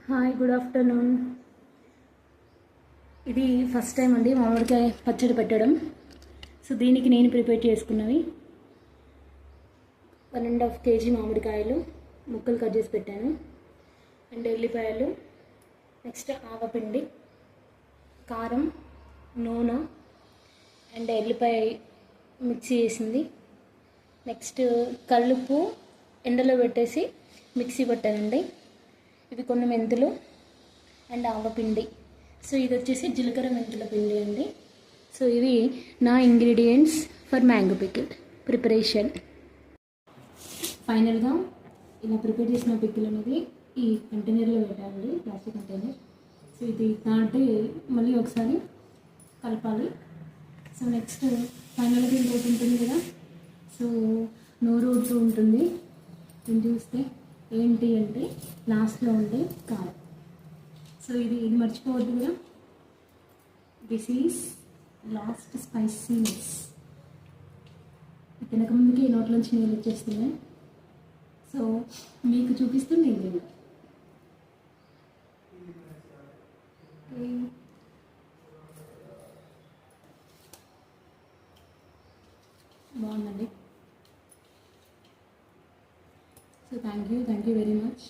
Hi, good afternoon. ఇది first time అండి మామిడికాయ పచ్చడి పెట్టడం. సో దీనికి నేను ప్రిపేర్ చేసుకున్నవి 1.5 kg మామిడికాయలు ముక్కలు కట్ చేసి పెట్టాను. అండ్ ఎల్లిపాయలు, నెక్స్ట్ ఆవపిండి, కారం, నూనె అండ్ ఎల్లిపాయ మిక్సీ చేసింది. నెక్స్ట్ కల్లుప్పు ఎండలో పెట్టేసి మిక్సీ పట్టానండి. ఇవి కొన్ని మెంతులు అండ్ ఆవపిండి. సో ఇది వచ్చేసి జీలకర్ర మెంతుల పిండి అండి. సో ఇవి నా ingredients for mango pickle preparation. ఫైనల్గా ఇలా ప్రిపేర్ చేసిన పికిల్ అనేది ఈ కంటైనర్లో పెట్టాలండి, ప్లాస్టిక్ కంటైనర్. సో ఇది దాంట్లో మళ్ళీ ఒకసారి కలపాలి. సో నెక్స్ట్ ఫైనల్గా ఇంకోటి ఉంటుంది కదా, సో నోరు ఊడుతూ ఉంటుంది. దీన్ని చూస్తే ఏంటి అంటే లాస్ట్లో ఉండే కారం. సో ఇది మర్చిపోవద్దు కదా, దిస్ ఈజ్ లాస్ట్ స్పైసీనెస్. తినకముందుకే నోట్లోంచి నీళ్ళు వచ్చేస్తున్నాయి. సో మీకు చూపిస్తుంది నేను. బాగుందండి. So thank you very much.